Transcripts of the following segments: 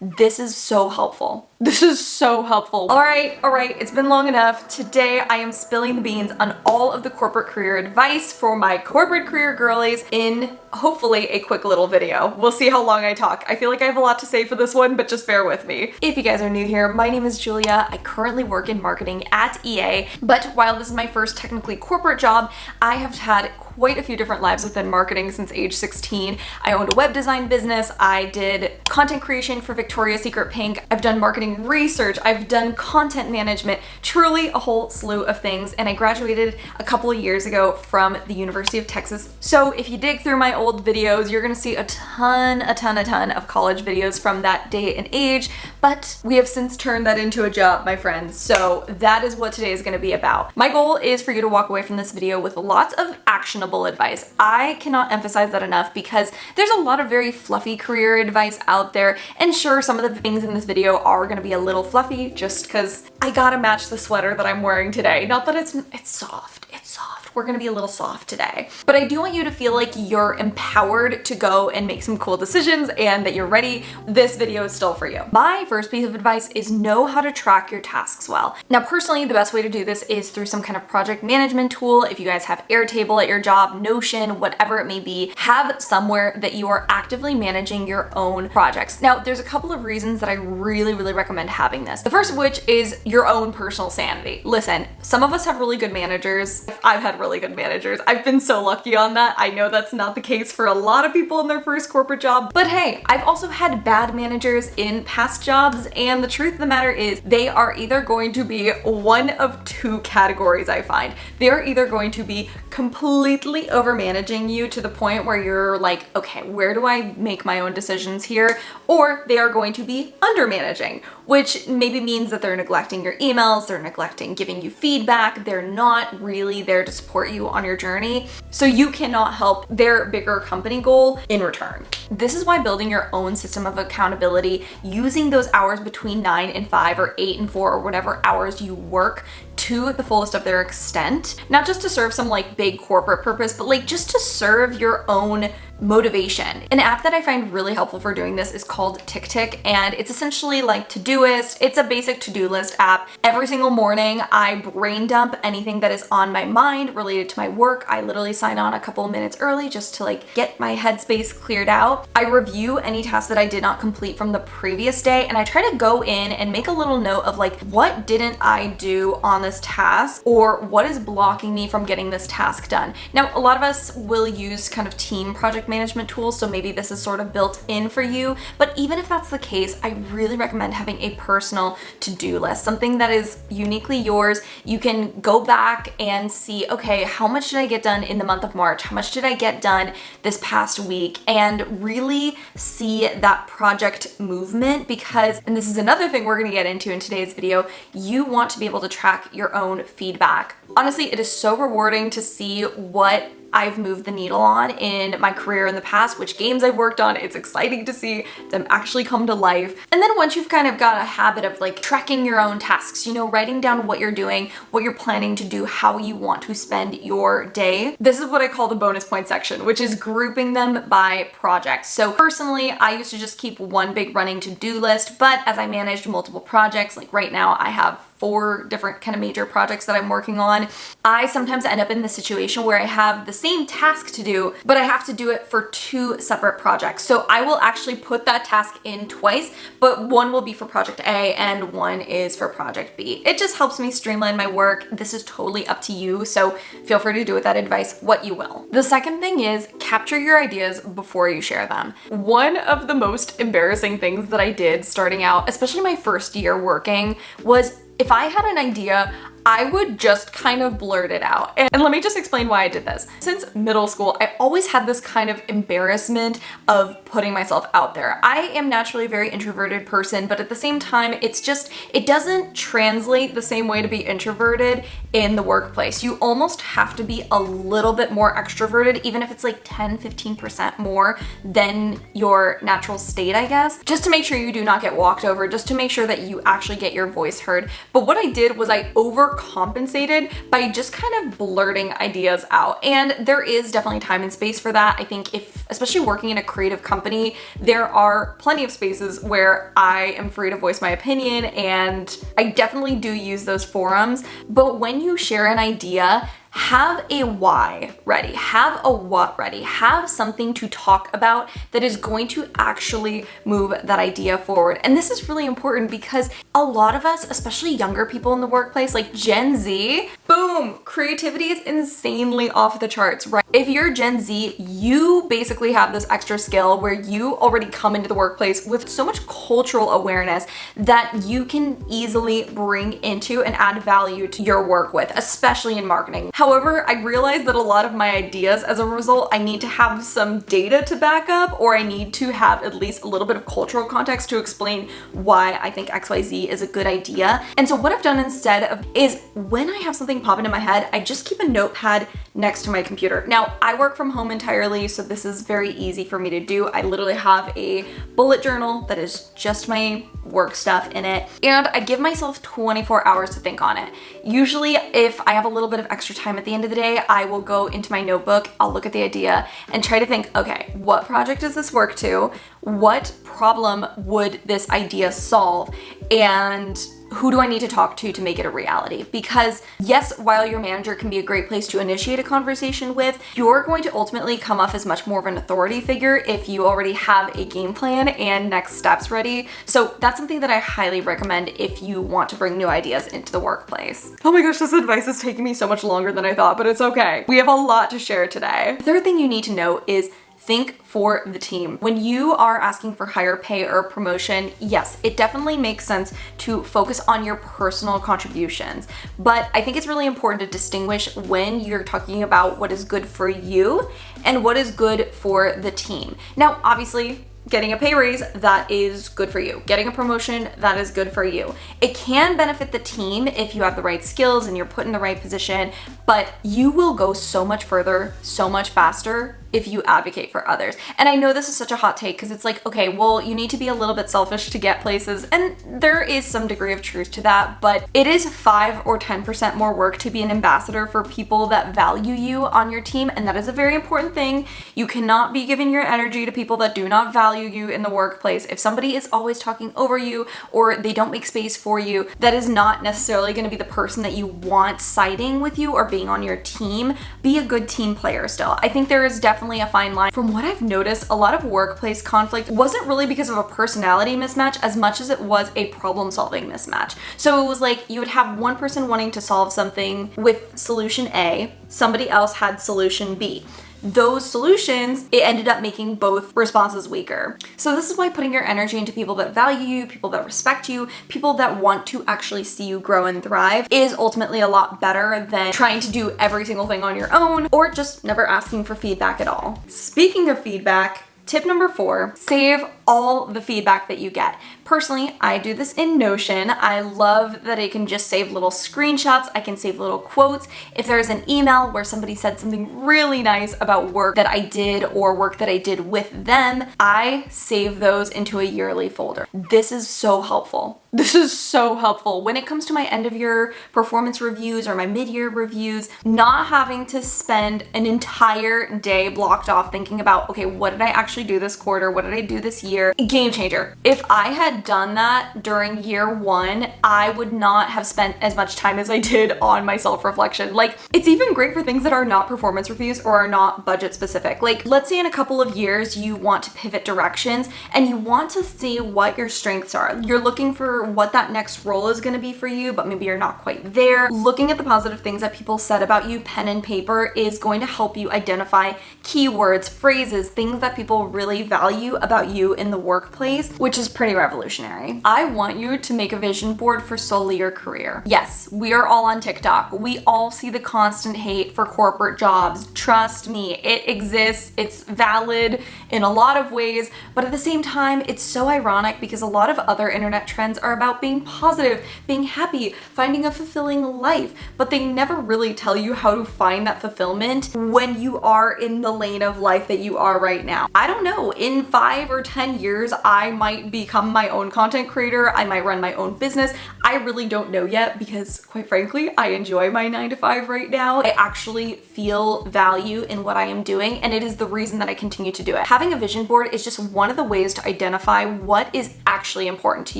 This is so helpful. This is so helpful. All right, it's been long enough. Today I am spilling the beans on all of the corporate career advice for my corporate career girlies in hopefully a quick little video. We'll see how long I talk. I feel like I have a lot to say for this one, but just bear with me. If you guys are new here, my name is Julia. I currently work in marketing at EA, but while this is my first technically corporate job, I have had quite a few different lives within marketing since age 16. I owned a web design business. I did content creation for Victoria's Secret Pink. I've done marketing research. I've done content management, truly a whole slew of things. And I graduated a couple of years ago from the University of Texas. So if you dig through my old videos, you're gonna see a ton of college videos from that day and age, but we have since turned that into a job, my friends. So that is what today is gonna be about. My goal is for you to walk away from this video with lots of actionable advice. I cannot emphasize that enough because there's a lot of very fluffy career advice out there, and sure, some of the things in this video are going to be a little fluffy just because I gotta match the sweater that I'm wearing today. Not that it's soft, it's soft. We're gonna be a little soft today. But I do want you to feel like you're empowered to go and make some cool decisions and that you're ready. This video is still for you. My first piece of advice is know how to track your tasks well. Now, personally, the best way to do this is through some kind of project management tool. If you guys have Airtable at your job, Notion, whatever it may be, have somewhere that you are actively managing your own projects. Now, there's a couple of reasons that I really recommend having this. The first of which is your own personal sanity. Listen, some of us have really good managers. I've had really good managers. I've been so lucky on that. I know that's not the case for a lot of people in their first corporate job, but hey, I've also had bad managers in past jobs, and the truth of the matter is they are either going to be one of two categories. I find they're either going to be completely over managing you to the point where you're like, okay, where do I make my own decisions here? Or they are going to be under managing, which maybe means that they're neglecting your emails, they're neglecting giving you feedback, they're not really there to support you on your journey, so you cannot help their bigger company goal in return. This is why building your own system of accountability, using those hours between 9 and 5 or 8 and 4 or whatever hours you work to the fullest of their extent, not just to serve some like big corporate purpose, but like just to serve your own motivation. An app that I find really helpful for doing this is called TickTick, and it's essentially like Todoist. It's a basic to-do list app. Every single morning, I brain dump anything that is on my mind related to my work. I literally sign on a couple of minutes early just to like get my headspace cleared out. I review any tasks that I did not complete from the previous day, and I try to go in and make a little note of like, what didn't I do on this task, or what is blocking me from getting this task done. Now, a lot of us will use kind of team project management tools, so maybe this is sort of built in for you, but even if that's the case, I really recommend having a personal to-do list, something that is uniquely yours. You can go back and see, okay, how much did I get done in the month of March? How much did I get done this past week? And really see that project movement, because, and this is another thing we're gonna get into in today's video, you want to be able to track your own feedback. Honestly, it is so rewarding to see what I've moved the needle on in my career in the past, which games I've worked on. It's exciting to see them actually come to life. And then once you've kind of got a habit of like tracking your own tasks, you know, writing down what you're doing, what you're planning to do, how you want to spend your day, this is what I call the bonus point section, which is grouping them by projects. So personally, I used to just keep one big running to-do list, but as I managed multiple projects, like right now I have 4 different kind of major projects that I'm working on, I sometimes end up in the situation where I have the same task to do, but I have to do it for 2 separate projects. So I will actually put that task in twice, but one will be for project A and one is for project B. It just helps me streamline my work. This is totally up to you, so feel free to do with that advice what you will. The second thing is capture your ideas before you share them. One of the most embarrassing things that I did starting out, especially my first year working, was if I had an idea, I would just kind of blurt it out. And let me just explain why I did this. Since middle school, I always had this kind of embarrassment of putting myself out there. I am naturally a very introverted person, but at the same time, it's just, it doesn't translate the same way to be introverted in the workplace. You almost have to be a little bit more extroverted, even if it's like 10-15% more than your natural state, I guess, just to make sure you do not get walked over, just to make sure that you actually get your voice heard. But what I did was I over overcompensated by just kind of blurting ideas out. And there is definitely time and space for that. I think especially working in a creative company, there are plenty of spaces where I am free to voice my opinion, and I definitely do use those forums. But when you share an idea, have a why ready, have a what ready, have something to talk about that is going to actually move that idea forward. And this is really important because a lot of us, especially younger people in the workplace, like Gen Z, boom, creativity is insanely off the charts, right? If you're Gen Z, you basically have this extra skill where you already come into the workplace with so much cultural awareness that you can easily bring into and add value to your work with, especially in marketing. However, I realize that a lot of my ideas, as a result, I need to have some data to back up, or I need to have at least a little bit of cultural context to explain why I think XYZ is a good idea. And so what I've done instead is when I have something pop into my head, I just keep a notepad next to my computer. Now, I work from home entirely, so this is very easy for me to do. I literally have a bullet journal that is just my work stuff in it, and I give myself 24 hours to think on it. Usually, if I have a little bit of extra time at the end of the day, I will go into my notebook, I'll look at the idea and try to think, okay, what project does this work to? What problem would this idea solve? And who do I need to talk to make it a reality? Because yes, while your manager can be a great place to initiate a conversation with, you're going to ultimately come off as much more of an authority figure if you already have a game plan and next steps ready. So that's something that I highly recommend if you want to bring new ideas into the workplace. Oh my gosh, this advice is taking me so much longer than I thought, but it's okay. We have a lot to share today. The third thing you need to know is think for the team. When you are asking for higher pay or promotion, yes, it definitely makes sense to focus on your personal contributions. But I think it's really important to distinguish when you're talking about what is good for you and what is good for the team. Now, obviously, getting a pay raise, that is good for you. Getting a promotion, that is good for you. It can benefit the team if you have the right skills and you're put in the right position, but you will go so much further, so much faster if you advocate for others. And I know this is such a hot take because it's like, okay, well, you need to be a little bit selfish to get places. And there is some degree of truth to that, but it is 5 or 10% more work to be an ambassador for people that value you on your team. And that is a very important thing. You cannot be giving your energy to people that do not value you in the workplace. If somebody is always talking over you or they don't make space for you, that is not necessarily going to be the person that you want siding with you or being on your team. Be a good team player still. I think there is definitely a fine line. From what I've noticed, a lot of workplace conflict wasn't really because of a personality mismatch as much as it was a problem-solving mismatch. So it was like you would have one person wanting to solve something with solution A, somebody else had solution B. Those solutions, it ended up making both responses weaker. So this is why putting your energy into people that value you, people that respect you, people that want to actually see you grow and thrive is ultimately a lot better than trying to do every single thing on your own or just never asking for feedback at all. Speaking of feedback, tip number 4, save all the feedback that you get. Personally, I do this in Notion. I love that I can just save little screenshots. I can save little quotes. If there's an email where somebody said something really nice about work that I did or work that I did with them, I save those into a yearly folder. This is so helpful. This is so helpful when it comes to my end of year performance reviews or my mid-year reviews, not having to spend an entire day blocked off thinking about, okay, what did I actually do this quarter? What did I do this year? Game changer. If I had done that during year 1, I would not have spent as much time as I did on my self-reflection. Like, it's even great for things that are not performance reviews or are not budget specific. Like, let's say in a couple of years you want to pivot directions and you want to see what your strengths are. You're looking for what that next role is going to be for you, but maybe you're not quite there. Looking at the positive things that people said about you, pen and paper, is going to help you identify keywords, phrases, things that people really value about you in the workplace, which is pretty revolutionary. I want you to make a vision board for solely your career. Yes, we are all on TikTok. We all see the constant hate for corporate jobs. Trust me, it exists. It's valid in a lot of ways, but at the same time, it's so ironic because a lot of other internet trends are about being positive, being happy, finding a fulfilling life, but they never really tell you how to find that fulfillment when you are in the lane of life that you are right now. I don't know, in 5 or 10 years, I might become my own content creator, I might run my own business, I really don't know yet because quite frankly, I enjoy my 9 to 5 right now. I actually feel value in what I am doing, and it is the reason that I continue to do it. Having a vision board is just one of the ways to identify what is actually important to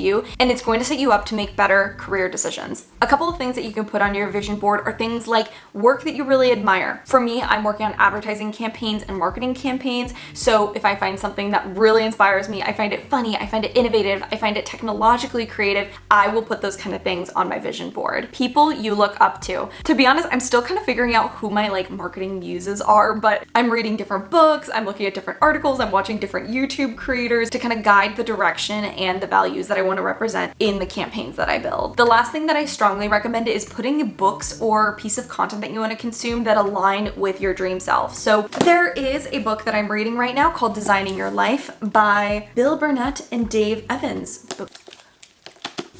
you, and it's going to set you up to make better career decisions. A couple of things that you can put on your vision board are things like work that you really admire. For me, I'm working on advertising campaigns and marketing campaigns, so if I find something that really inspires me, I find it funny, I find it innovative, I find it technologically creative, I will put those kind of things on my vision board. People you look up to. To be honest, I'm still kind of figuring out who my marketing muses are, but I'm reading different books, I'm looking at different articles, I'm watching different YouTube creators to kind of guide the direction and the values that I want to represent in the campaigns that I build. The last thing that I strongly recommend is putting books or piece of content that you want to consume that align with your dream self. So there is a book that I'm reading right now called Designing Your Life by Bill Burnett and Dave Evans.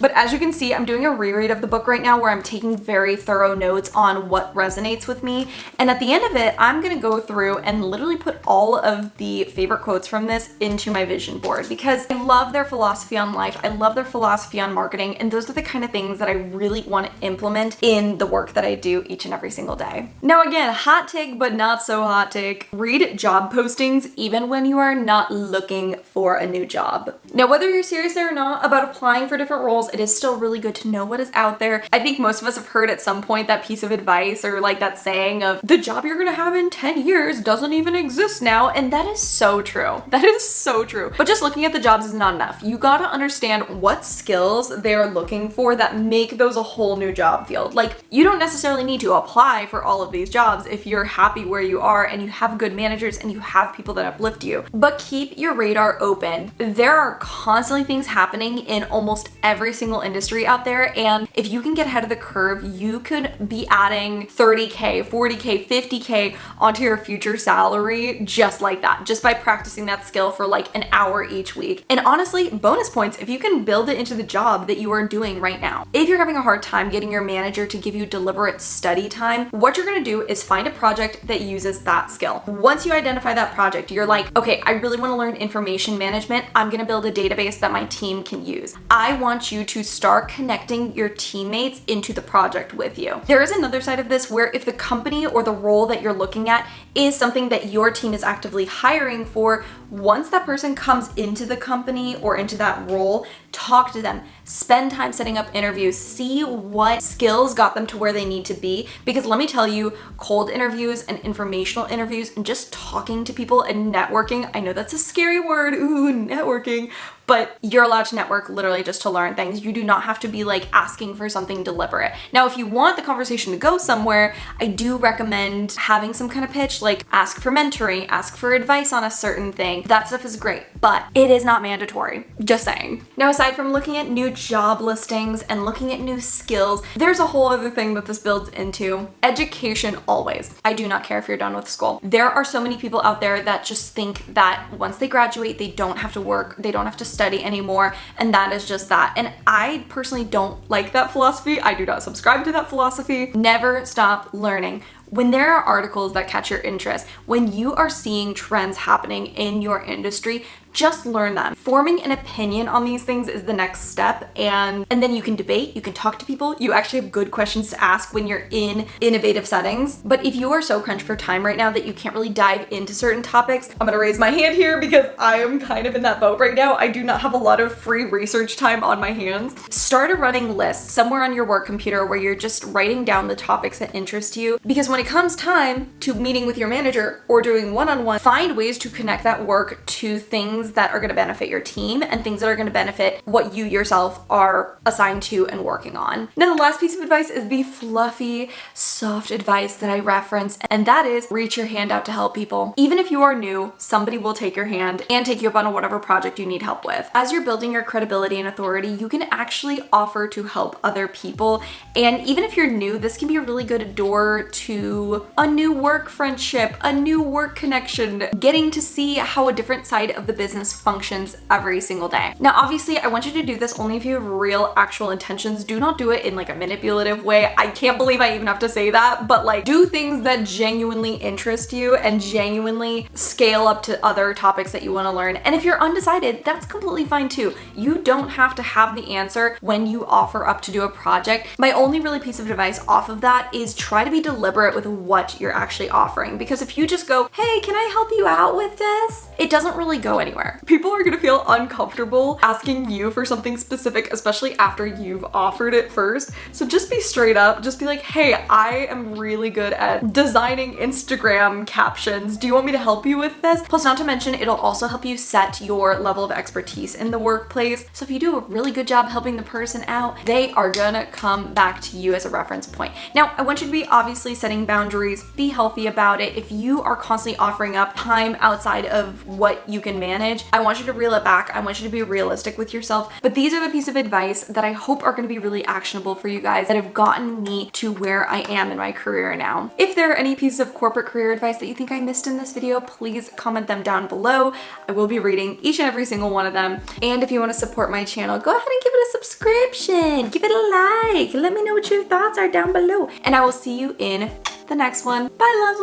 But as you can see, I'm doing a reread of the book right now where I'm taking very thorough notes on what resonates with me. And at the end of it, I'm gonna go through and literally put all of the favorite quotes from this into my vision board because I love their philosophy on life. I love their philosophy on marketing. And those are the kind of things that I really want to implement in the work that I do each and every single day. Now again, hot take, but not so hot take. Read job postings even when you are not looking for a new job. Now, whether you're serious or not about applying for different roles, it is still really good to know what is out there. I think most of us have heard at some point that piece of advice or that saying of the job you're gonna have in 10 years doesn't even exist now. And that is so true. That is so true. But just looking at the jobs is not enough. You gotta understand what skills they're looking for that make those a whole new job field. You don't necessarily need to apply for all of these jobs if you're happy where you are and you have good managers and you have people that uplift you. But keep your radar open. There are constantly things happening in almost every single industry out there, and if you can get ahead of the curve, you could be adding 30K, 40K, 50K onto your future salary just like that, just by practicing that skill for an hour each week. And honestly, bonus points if you can build it into the job that you are doing right now. If you're having a hard time getting your manager to give you deliberate study time, what you're gonna do is find a project that uses that skill. Once you identify that project, you're okay, I really wanna learn information management. I'm gonna build a database that my team can use. I want you to start connecting your teammates into the project with you. There is another side of this where if the company or the role that you're looking at is something that your team is actively hiring for, once that person comes into the company or into that role, talk to them, spend time setting up interviews, see what skills got them to where they need to be. Because let me tell you, cold interviews and informational interviews and just talking to people and networking, I know that's a scary word, ooh, networking, but you're allowed to network literally just to learn things. You do not have to be asking for something deliberate. Now, if you want the conversation to go somewhere, I do recommend having some kind of pitch, ask for mentoring, ask for advice on a certain thing. That stuff is great, but it is not mandatory. Just saying. Now, aside from looking at new job listings and looking at new skills, there's a whole other thing that this builds into. Education always. I do not care if you're done with school. There are so many people out there that just think that once they graduate, they don't have to work, they don't have to study anymore, and that is just that. And I personally don't like that philosophy. I do not subscribe to that philosophy. Never stop learning. When there are articles that catch your interest, when you are seeing trends happening in your industry, just learn them. Forming an opinion on these things is the next step, and then you can debate, you can talk to people, you actually have good questions to ask when you're in innovative settings. But if you are so crunched for time right now that you can't really dive into certain topics, I'm gonna raise my hand here because I am kind of in that boat right now. I do not have a lot of free research time on my hands. Start a running list somewhere on your work computer where you're just writing down the topics that interest you, because when it comes time to meeting with your manager or doing one-on-one, find ways to connect that work to things that are going to benefit your team and things that are going to benefit what you yourself are assigned to and working on. Now, the last piece of advice is the fluffy, soft advice that I reference, and that is reach your hand out to help people. Even if you are new, somebody will take your hand and take you up on whatever project you need help with. As you're building your credibility and authority, you can actually offer to help other people. And even if you're new, this can be a really good door to a new work friendship, a new work connection, getting to see how a different side of the business business functions every single day. Now, obviously, I want you to do this only if you have real, actual intentions. Do not do it in like a manipulative way. I can't believe I even have to say that, but like do things that genuinely interest you and genuinely scale up to other topics that you want to learn. And if you're undecided, that's completely fine too. You don't have to have the answer when you offer up to do a project. My only really piece of advice off of that is try to be deliberate with what you're actually offering, because if you just go, hey, can I help you out with this? It doesn't really go anywhere. People are gonna feel uncomfortable asking you for something specific, especially after you've offered it first. So just be straight up, just be like, hey, I am really good at designing Instagram captions. Do you want me to help you with this? Plus, not to mention, it'll also help you set your level of expertise in the workplace. So if you do a really good job helping the person out, they are gonna come back to you as a reference point. Now, I want you to be obviously setting boundaries, be healthy about it. If you are constantly offering up time outside of what you can manage, I want you to reel it back. I want you to be realistic with yourself. But these are the pieces of advice that I hope are gonna be really actionable for you guys that have gotten me to where I am in my career now. If there are any pieces of corporate career advice that you think I missed in this video, please comment them down below. I will be reading each and every single one of them. And if you want to support my channel, go ahead and give it a subscription, give it a like, let me know what your thoughts are down below. And I will see you in the next one. Bye,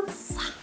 lovelies.